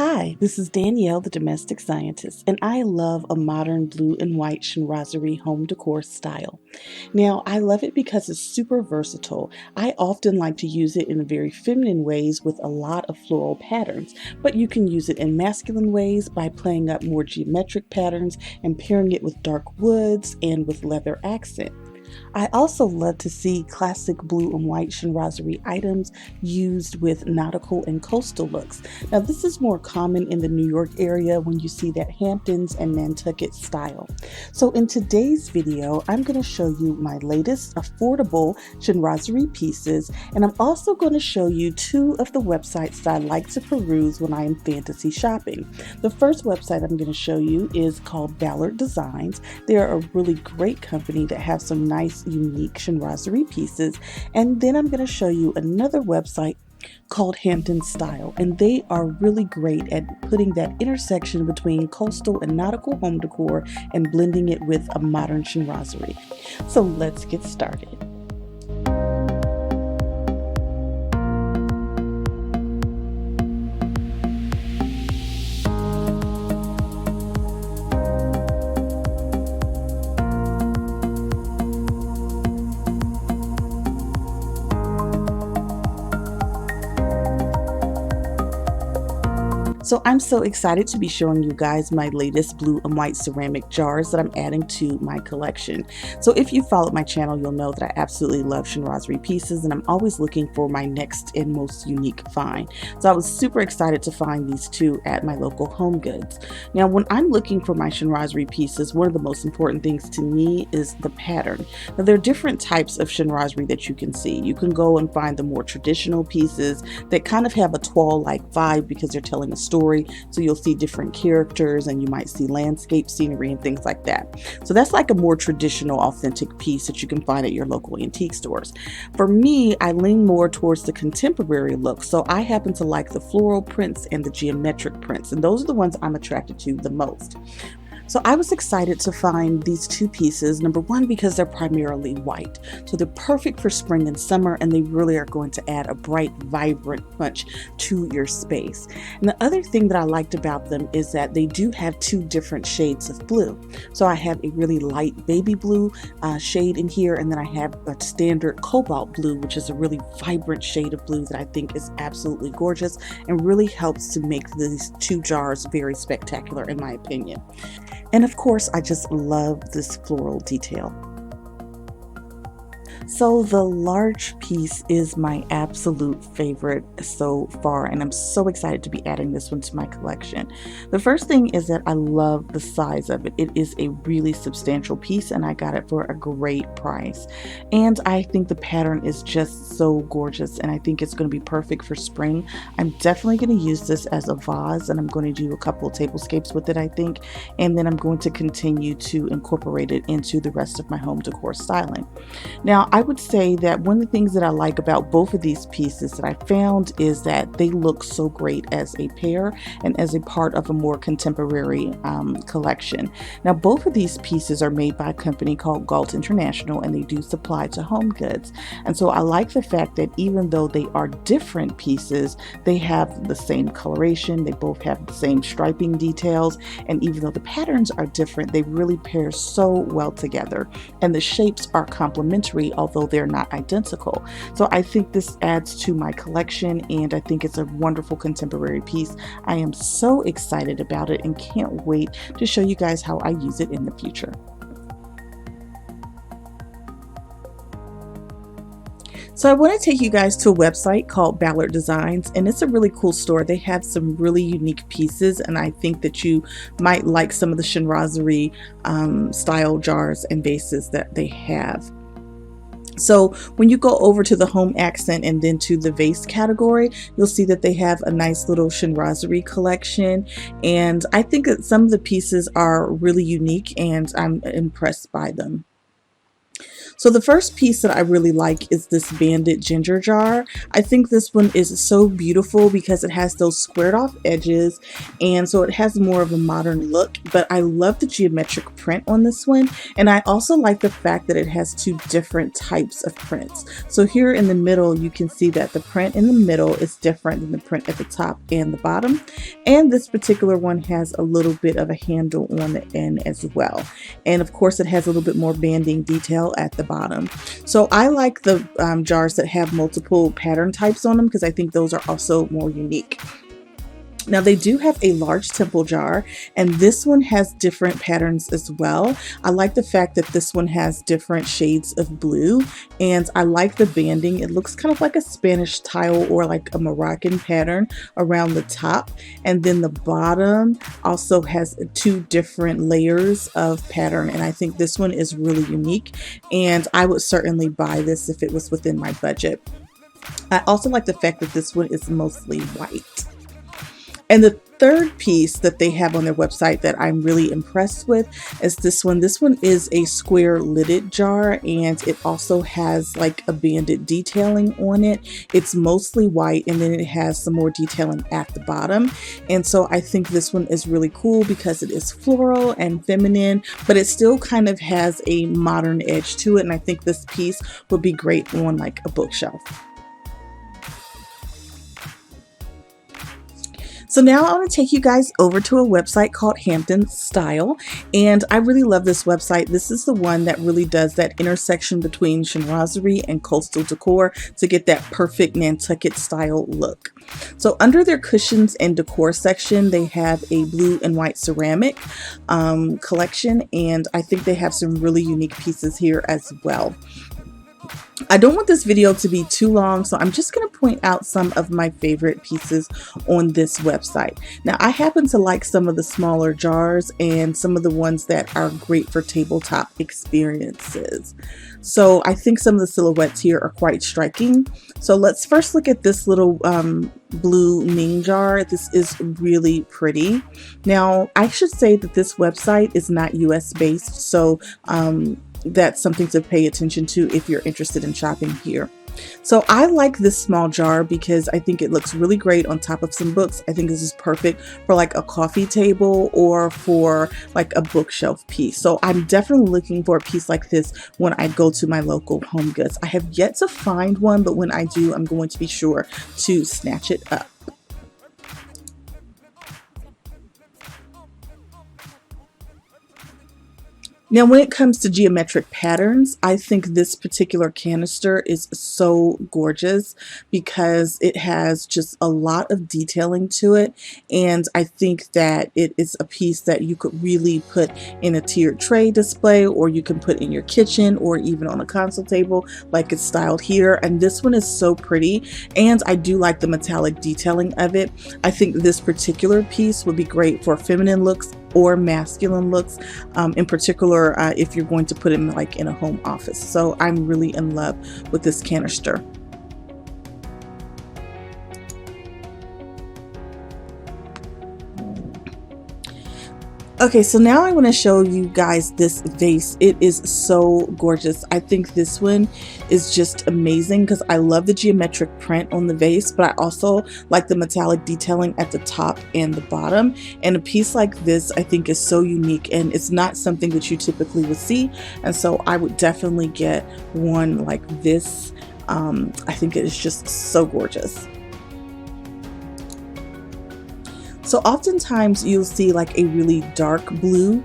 Hi, this is Danielle, the domestic scientist, and I love a modern blue and white chinoiserie home decor style. Now, I love it because it's super versatile. I often like to use it in very feminine ways with a lot of floral patterns, but you can use it in masculine ways by playing up more geometric patterns and pairing it with dark woods and with leather accent. I also love to see classic blue and white chinoiserie items used with nautical and coastal looks. Now, this is more common in the New York area when you see that Hamptons and Nantucket style. So in today's video, I'm going to show you my latest affordable chinoiserie pieces, and I'm also going to show you two of the websites that I like to peruse when I am fantasy shopping. The first website I'm going to show you is called Ballard Designs. They're a really great company that have some nice unique chinoiserie pieces. And then I'm going to show you another website called Hampton Style, and they are really great at putting that intersection between coastal and nautical home decor and blending it with a modern chinoiserie. So let's get started. So I'm so excited to be showing you guys my latest blue and white ceramic jars that I'm adding to my collection. So if you followed my channel, you'll know that I absolutely love chinoiserie pieces, and I'm always looking for my next and most unique find. So I was super excited to find these two at my local HomeGoods. Now, when I'm looking for my chinoiserie pieces, one of the most important things to me is the pattern. Now, there are different types of chinoiserie that you can see. You can go and find the more traditional pieces that kind of have a toile-like vibe because they're telling a story. So you'll see different characters, and you might see landscape scenery and things like that. So that's like a more traditional, authentic piece that you can find at your local antique stores. For me, I lean more towards the contemporary look. So I happen to like the floral prints and the geometric prints, and those are the ones I'm attracted to the most. So I was excited to find these two pieces. Number one, because they're primarily white. So they're perfect for spring and summer, and they really are going to add a bright, vibrant punch to your space. And the other thing that I liked about them is that they do have two different shades of blue. So I have a really light baby blue shade in here, and then I have a standard cobalt blue, which is a really vibrant shade of blue that I think is absolutely gorgeous and really helps to make these two jars very spectacular in my opinion. And of course, I just love this floral detail. So the large piece is my absolute favorite so far, and I'm so excited to be adding this one to my collection. The first thing is that I love the size of it. It is a really substantial piece, and I got it for a great price. And I think the pattern is just so gorgeous, and I think it's going to be perfect for spring. I'm definitely going to use this as a vase, and I'm going to do a couple of tablescapes with it, I think, and then I'm going to continue to incorporate it into the rest of my home decor styling. Now, I would say that one of the things that I like about both of these pieces that I found is that they look so great as a pair and as a part of a more contemporary collection. Now, both of these pieces are made by a company called Galt International, and they do supply to HomeGoods. And so I like the fact that even though they are different pieces, they have the same coloration, they both have the same striping details, and even though the patterns are different, they really pair so well together. And the shapes are complementary, although they're not identical. So I think this adds to my collection, and I think it's a wonderful contemporary piece. I am so excited about it and can't wait to show you guys how I use it in the future. So I want to take you guys to a website called Ballard Designs, and it's a really cool store. They have some really unique pieces, and I think that you might like some of the chinoiserie style jars and vases that they have. So when you go over to the home accent and then to the vase category, you'll see that they have a nice little chinoiserie collection, and I think that some of the pieces are really unique, and I'm impressed by them. So the first piece that I really like is this banded ginger jar. I think this one is so beautiful because it has those squared off edges, and so it has more of a modern look, but I love the geometric print on this one, and I also like the fact that it has two different types of prints. So here in the middle you can see that the print in the middle is different than the print at the top and the bottom, and this particular one has a little bit of a handle on the end as well, and of course it has a little bit more banding detail at the bottom. So I like the jars that have multiple pattern types on them because I think those are also more unique. Now they do have a large temple jar, and this one has different patterns as well. I like the fact that this one has different shades of blue, and I like the banding. It looks kind of like a Spanish tile or like a Moroccan pattern around the top, and then the bottom also has two different layers of pattern, and I think this one is really unique, and I would certainly buy this if it was within my budget. I also like the fact that this one is mostly white. And the third piece that they have on their website that I'm really impressed with is this one. This one is a square lidded jar, and it also has like a banded detailing on it. It's mostly white, and then it has some more detailing at the bottom. And so I think this one is really cool because it is floral and feminine, but it still kind of has a modern edge to it. And I think this piece would be great on like a bookshelf. So now I want to take you guys over to a website called Hampton Style, and I really love this website. This is the one that really does that intersection between chinoiserie and coastal decor to get that perfect Nantucket style look. So under their cushions and decor section, they have a blue and white ceramic collection, and I think they have some really unique pieces here as well. I don't want this video to be too long, so I'm just going to point out some of my favorite pieces on this website. Now, I happen to like some of the smaller jars and some of the ones that are great for tabletop experiences. So I think some of the silhouettes here are quite striking. So let's first look at this little blue Ming jar. This is really pretty. Now, I should say that this website is not US based, so that's something to pay attention to if you're interested in shopping here. So I like this small jar because I think it looks really great on top of some books. I think this is perfect for like a coffee table or for like a bookshelf piece. So I'm definitely looking for a piece like this when I go to my local HomeGoods. I have yet to find one, but when I do, I'm going to be sure to snatch it up. Now, when it comes to geometric patterns, I think this particular canister is so gorgeous because it has just a lot of detailing to it, and I think that it is a piece that you could really put in a tiered tray display, or you can put in your kitchen, or even on a console table like it's styled here. And this one is so pretty, and I do like the metallic detailing of it. I think this particular piece would be great for feminine looks or masculine looks, in particular if you're going to put it in like in a home office. So I'm really in love with this canister. Okay, so now I want to show you guys this vase. It is so gorgeous. I think this one is just amazing because I love the geometric print on the vase, but I also like the metallic detailing at the top and the bottom. And a piece like this I think is so unique, and it's not something that you typically would see. And so I would definitely get one like this. I think it is just so gorgeous. So oftentimes you'll see like a really dark blue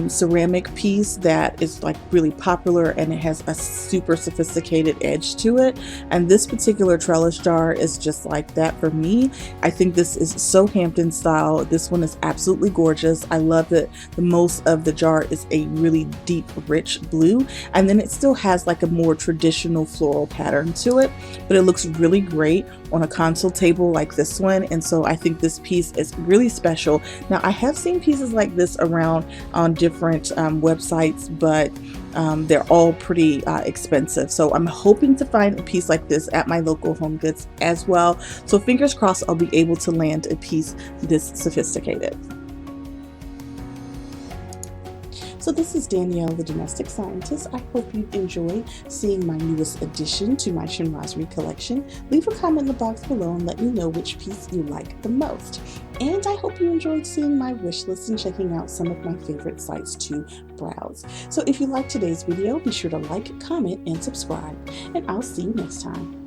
ceramic piece that is like really popular, and it has a super sophisticated edge to it. And this particular trellis jar is just like that for me. I think this is so Hampton style. This one is absolutely gorgeous. I love that the most of the jar is a really deep, rich blue, and then it still has like a more traditional floral pattern to it, but it looks really great on a console table like this one. And so I think this piece is really special. Now, I have seen pieces like this around on different websites, but they're all pretty expensive. So I'm hoping to find a piece like this at my local HomeGoods as well. So fingers crossed I'll be able to land a piece this sophisticated. So this is Danielle, the domestic scientist. I hope you enjoyed seeing my newest addition to my Chinoiserie collection. Leave a comment in the box below and let me know which piece you like the most. And I hope you enjoyed seeing my wish list and checking out some of my favorite sites to browse. So if you liked today's video, be sure to like, comment, and subscribe. And I'll see you next time.